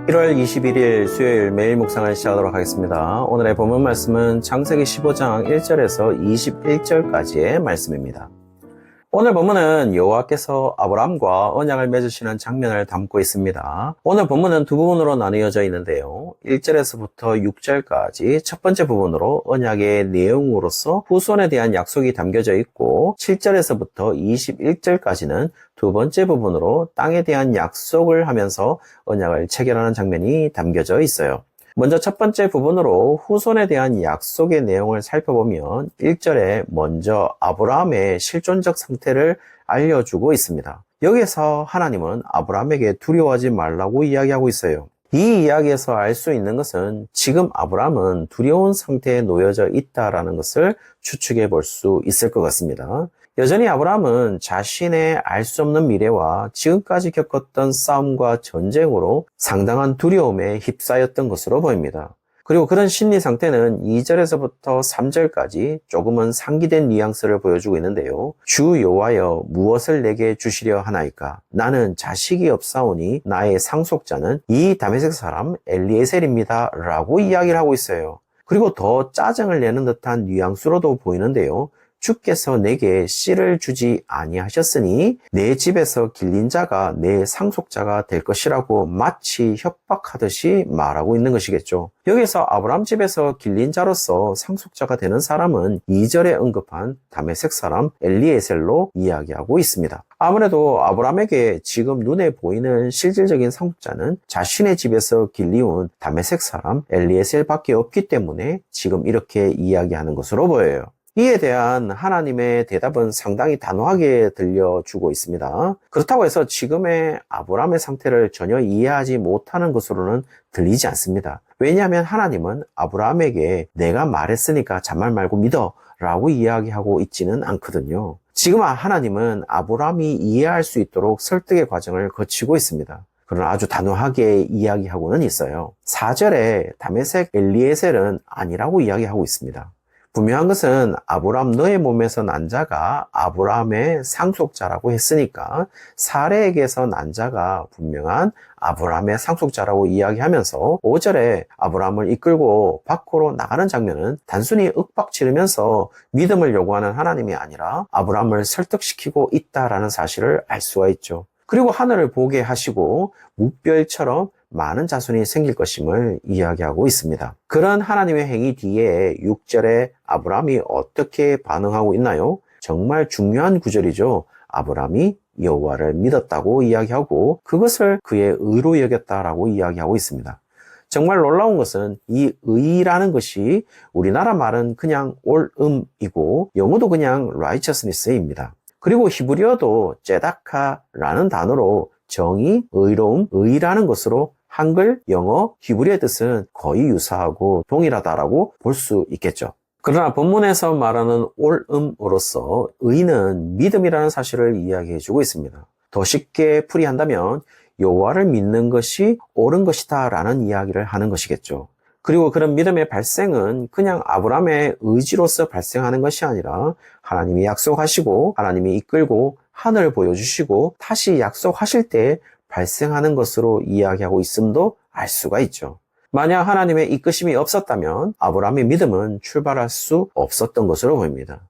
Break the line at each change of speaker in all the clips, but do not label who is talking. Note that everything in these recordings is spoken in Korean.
1월 21일 수요일 매일 묵상을 시작하도록 하겠습니다. 오늘의 본문 말씀은 창세기 15장 1절에서 21절까지의 말씀입니다. 오늘 본문은 여호와께서 아브람과 언약을 맺으시는 장면을 담고 있습니다. 오늘 본문은 두 부분으로 나뉘어져 있는데요. 1절에서부터 6절까지 첫 번째 부분으로 언약의 내용으로서 후손에 대한 약속이 담겨져 있고 7절에서부터 21절까지는 두 번째 부분으로 땅에 대한 약속을 하면서 언약을 체결하는 장면이 담겨져 있어요. 먼저 첫 번째 부분으로 후손에 대한 약속의 내용을 살펴보면 1절에 먼저 아브라함의 실존적 상태를 알려주고 있습니다. 여기서 하나님은 아브라함에게 두려워하지 말라고 이야기하고 있어요. 이 이야기에서 알 수 있는 것은 지금 아브라함은 두려운 상태에 놓여져 있다는 것을 추측해 볼 수 있을 것 같습니다. 여전히 아브라함은 자신의 알 수 없는 미래와 지금까지 겪었던 싸움과 전쟁으로 상당한 두려움에 휩싸였던 것으로 보입니다. 그리고 그런 심리 상태는 2절에서부터 3절까지 조금은 상기된 뉘앙스를 보여주고 있는데요. 주 여호와여 무엇을 내게 주시려 하나이까? 나는 자식이 없사오니 나의 상속자는 이 다메섹 사람 엘리에셀입니다 라고 이야기를 하고 있어요. 그리고 더 짜증을 내는 듯한 뉘앙스로도 보이는데요. 주께서 내게 씨를 주지 아니하셨으니 내 집에서 길린 자가 내 상속자가 될 것이라고 마치 협박하듯이 말하고 있는 것이겠죠. 여기서 아브라함 집에서 길린 자로서 상속자가 되는 사람은 2절에 언급한 다메섹 사람 엘리에셀로 이야기하고 있습니다. 아무래도 아브라함에게 지금 눈에 보이는 실질적인 상속자는 자신의 집에서 길리운 다메섹 사람 엘리에셀밖에 없기 때문에 지금 이렇게 이야기하는 것으로 보여요. 이에 대한 하나님의 대답은 상당히 단호하게 들려주고 있습니다. 그렇다고 해서 지금의 아브라함의 상태를 전혀 이해하지 못하는 것으로는 들리지 않습니다. 왜냐하면 하나님은 아브라함에게 내가 말했으니까 잔말 말고 믿어 라고 이야기하고 있지는 않거든요. 지금 하나님은 아브라함이 이해할 수 있도록 설득의 과정을 거치고 있습니다. 그러나 아주 단호하게 이야기하고는 있어요. 4절에 다메섹 엘리에셀은 아니라고 이야기하고 있습니다. 분명한 것은 아브라함 너의 몸에서 난 자가 아브라함의 상속자라고 했으니까 사레에게서 난 자가 분명한 아브라함의 상속자라고 이야기하면서 5절에 아브라함을 이끌고 밖으로 나가는 장면은 단순히 윽박지르면서 믿음을 요구하는 하나님이 아니라 아브라함을 설득시키고 있다라는 사실을 알 수가 있죠. 그리고 하늘을 보게 하시고 묵별처럼 많은 자손이 생길 것임을 이야기하고 있습니다. 그런 하나님의 행위 뒤에 6절에 아브라함이 어떻게 반응하고 있나요? 정말 중요한 구절이죠. 아브라함이 여호와를 믿었다고 이야기하고 그것을 그의 의로 여겼다라고 이야기하고 있습니다. 정말 놀라운 것은 이 의라는 것이 우리나라 말은 그냥 옳음이고 영어도 그냥 righteousness입니다. 그리고 히브리어도 제다카라는 단어로 정의, 의로움, 의라는 것으로 한글, 영어, 히브리어의 뜻은 거의 유사하고 동일하다라고 볼 수 있겠죠. 그러나 본문에서 말하는 옳음으로서 의는 믿음이라는 사실을 이야기해주고 있습니다. 더 쉽게 풀이한다면 여호와를 믿는 것이 옳은 것이다 라는 이야기를 하는 것이겠죠. 그리고 그런 믿음의 발생은 그냥 아브라함의 의지로서 발생하는 것이 아니라 하나님이 약속하시고 하나님이 이끌고 하늘을 보여주시고 다시 약속하실 때 발생하는 것으로 이야기하고 있음도 알 수가 있죠. 만약 하나님의 이끄심이 없었다면 아브라함의 믿음은 출발할 수 없었던 것으로 보입니다.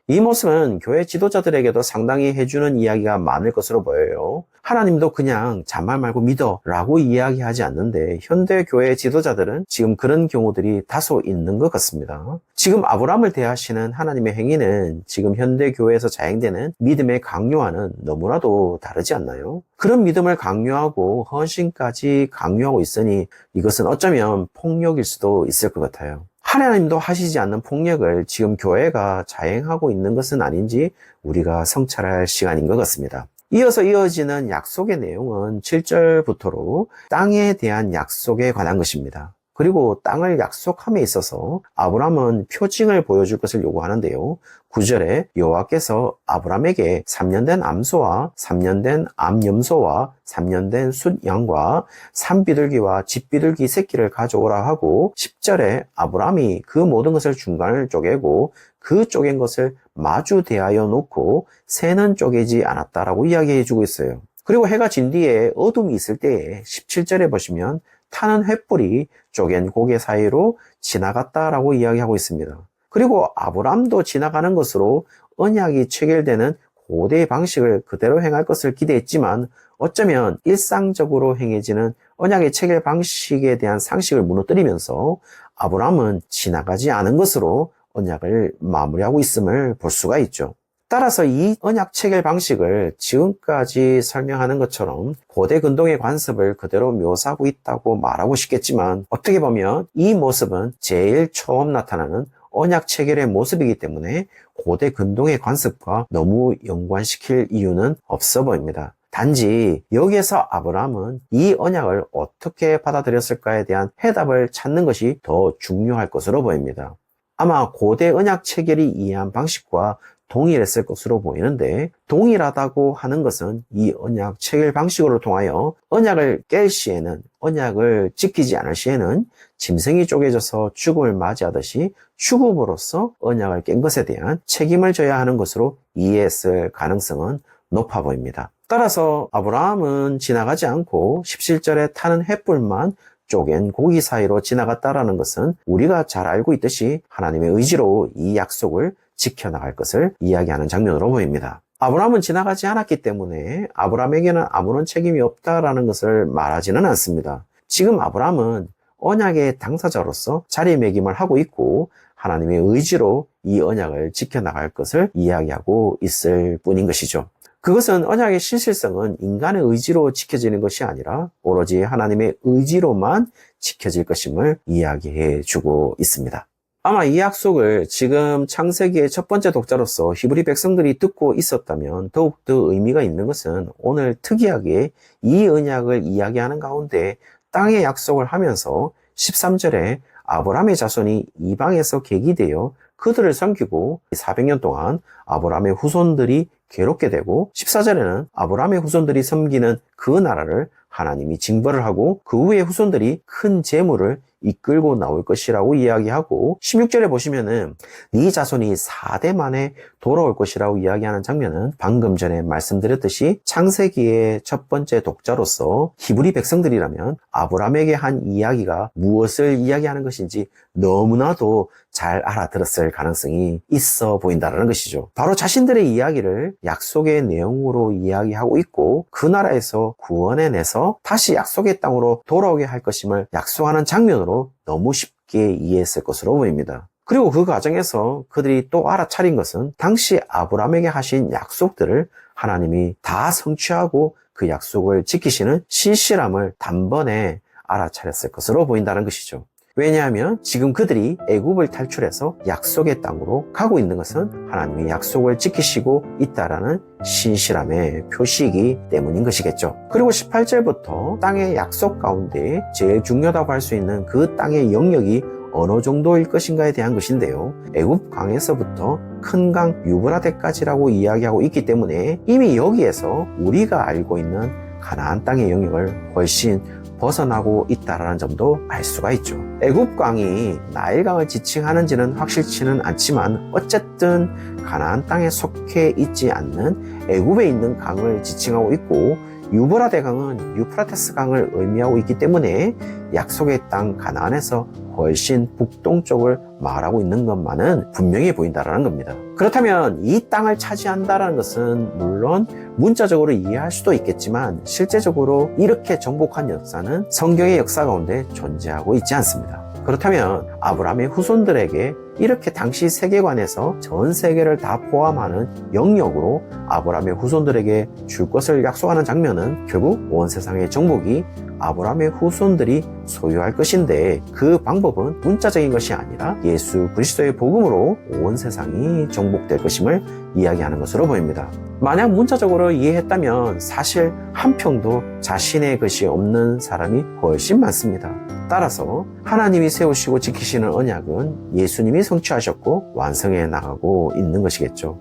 이 모습은 교회 지도자들에게도 상당히 해주는 이야기가 많을 것으로 보여요. 하나님도 그냥 잔말 말고 믿어 라고 이야기하지 않는데 현대 교회 지도자들은 지금 그런 경우들이 다소 있는 것 같습니다. 지금 아브라함을 대하시는 하나님의 행위는 지금 현대 교회에서 자행되는 믿음의 강요와는 너무나도 다르지 않나요? 그런 믿음을 강요하고 헌신까지 강요하고 있으니 이것은 어쩌면 폭력일 수도 있을 것 같아요. 하나님도 하시지 않는 폭력을 지금 교회가 자행하고 있는 것은 아닌지 우리가 성찰할 시간인 것 같습니다. 이어서 이어지는 약속의 내용은 7절부터로 땅에 대한 약속에 관한 것입니다. 그리고 땅을 약속함에 있어서 아브라함은 표징을 보여줄 것을 요구하는데요. 9절에 여호와께서 아브라함에게 3년 된 암소와 3년 된 암염소와 3년 된 숫양과 산비둘기와 집비둘기 새끼를 가져오라 하고 10절에 아브라함이 그 모든 것을 중간을 쪼개고 그 쪼갠 것을 마주 대하여 놓고 새는 쪼개지 않았다라고 이야기해 주고 있어요. 그리고 해가 진 뒤에 어둠이 있을 때에 17절에 보시면 타는 횃불이 쪼갠 고개 사이로 지나갔다라고 이야기하고 있습니다. 그리고 아브람도 지나가는 것으로 언약이 체결되는 고대의 방식을 그대로 행할 것을 기대했지만 어쩌면 일상적으로 행해지는 언약의 체결 방식에 대한 상식을 무너뜨리면서 아브람은 지나가지 않은 것으로 언약을 마무리하고 있음을 볼 수가 있죠. 따라서 이 언약 체결 방식을 지금까지 설명하는 것처럼 고대 근동의 관습을 그대로 묘사하고 있다고 말하고 싶겠지만 어떻게 보면 이 모습은 제일 처음 나타나는 언약 체결의 모습이기 때문에 고대 근동의 관습과 너무 연관시킬 이유는 없어 보입니다. 단지 여기에서 아브라함은 이 언약을 어떻게 받아들였을까에 대한 해답을 찾는 것이 더 중요할 것으로 보입니다. 아마 고대 언약 체결이 이해한 방식과 동일했을 것으로 보이는데 동일하다고 하는 것은 이 언약 체결 방식으로 통하여 언약을 깰 시에는 언약을 지키지 않을 시에는 짐승이 쪼개져서 죽음을 맞이하듯이 죽음으로써 언약을 깬 것에 대한 책임을 져야 하는 것으로 이해했을 가능성은 높아 보입니다. 따라서 아브라함은 지나가지 않고 17절에 타는 횃불만 쪼갠 고기 사이로 지나갔다라는 것은 우리가 잘 알고 있듯이 하나님의 의지로 이 약속을 지켜나갈 것을 이야기하는 장면으로 보입니다. 아브라함은 지나가지 않았기 때문에 아브라함에게는 아무런 책임이 없다라는 것을 말하지는 않습니다. 지금 아브라함은 언약의 당사자로서 자리매김을 하고 있고 하나님의 의지로 이 언약을 지켜나갈 것을 이야기하고 있을 뿐인 것이죠. 그것은 언약의 신실성은 인간의 의지로 지켜지는 것이 아니라 오로지 하나님의 의지로만 지켜질 것임을 이야기해 주고 있습니다. 아마 이 약속을 지금 창세기의 첫 번째 독자로서 히브리 백성들이 듣고 있었다면 더욱더 의미가 있는 것은 오늘 특이하게 이 언약을 이야기하는 가운데 땅의 약속을 하면서 13절에 아브라함의 자손이 이방에서 계기되어 그들을 섬기고 400년 동안 아브라함의 후손들이 괴롭게 되고 14절에는 아브라함의 후손들이 섬기는 그 나라를 하나님이 징벌을 하고 그 후에 후손들이 큰 재물을 이끌고 나올 것이라고 이야기하고 16절에 보시면은 네 자손이 4대 만에 돌아올 것이라고 이야기하는 장면은 방금 전에 말씀드렸듯이 창세기의 첫 번째 독자로서 히브리 백성들이라면 아브라함에게 한 이야기가 무엇을 이야기하는 것인지 너무나도 잘 알아들었을 가능성이 있어 보인다는 것이죠. 바로 자신들의 이야기를 약속의 내용으로 이야기하고 있고 그 나라에서 구원해내서 다시 약속의 땅으로 돌아오게 할 것임을 약속하는 장면으로 너무 쉽게 이해했을 것으로 보입니다. 그리고 그 과정에서 그들이 또 알아차린 것은 당시 아브라함에게 하신 약속들을 하나님이 다 성취하고 그 약속을 지키시는 신실함을 단번에 알아차렸을 것으로 보인다는 것이죠. 왜냐하면 지금 그들이 애굽을 탈출해서 약속의 땅으로 가고 있는 것은 하나님이 약속을 지키시고 있다라는 신실함의 표시이기 때문인 것이겠죠. 그리고 18절부터 땅의 약속 가운데 제일 중요하다고 할 수 있는 그 땅의 영역이 어느 정도일 것인가에 대한 것인데요. 애굽 강에서부터 큰 강 유브라데까지라고 이야기하고 있기 때문에 이미 여기에서 우리가 알고 있는 가나안 땅의 영역을 훨씬 벗어나고 있다는 점도 알 수가 있죠. 애굽강이 나일강을 지칭하는지는 확실치는 않지만 어쨌든 가나안 땅에 속해 있지 않는 애굽에 있는 강을 지칭하고 있고 유브라데 강은 유프라테스 강을 의미하고 있기 때문에 약속의 땅 가나안에서 훨씬 북동쪽을 말하고 있는 것만은 분명해 보인다는 겁니다. 그렇다면 이 땅을 차지한다는 것은 물론 문자적으로 이해할 수도 있겠지만 실제적으로 이렇게 정복한 역사는 성경의 역사 가운데 존재하고 있지 않습니다. 그렇다면 아브라함의 후손들에게 이렇게 당시 세계관에서 전 세계를 다 포함하는 영역으로 아브라함의 후손들에게 줄 것을 약속하는 장면은 결국 온 세상의 정복이 아브라함의 후손들이 소유할 것인데 그 방법은 문자적인 것이 아니라 예수 그리스도의 복음으로 온 세상이 정복될 것임을 이야기하는 것으로 보입니다. 만약 문자적으로 이해했다면 사실 한 평도 자신의 것이 없는 사람이 훨씬 많습니다. 따라서 하나님이 세우시고 지키시는 언약은 예수님이 성취하셨고 완성해 나가고 있는 것이겠죠.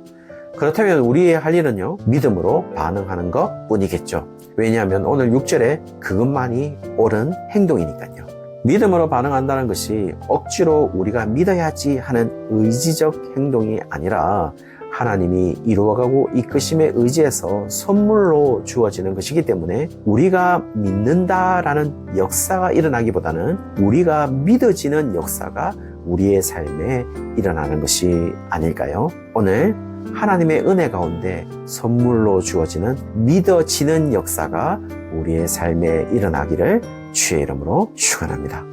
그렇다면 우리의 할 일은요, 믿음으로 반응하는 것 뿐이겠죠. 왜냐하면 오늘 6절에 그것만이 옳은 행동이니까요. 믿음으로 반응한다는 것이 억지로 우리가 믿어야지 하는 의지적 행동이 아니라 하나님이 이루어가고 이끄심에 의지해서 선물로 주어지는 것이기 때문에 우리가 믿는다라는 역사가 일어나기보다는 우리가 믿어지는 역사가 우리의 삶에 일어나는 것이 아닐까요? 오늘 하나님의 은혜 가운데 선물로 주어지는 믿어지는 역사가 우리의 삶에 일어나기를 주의 이름으로 축원합니다.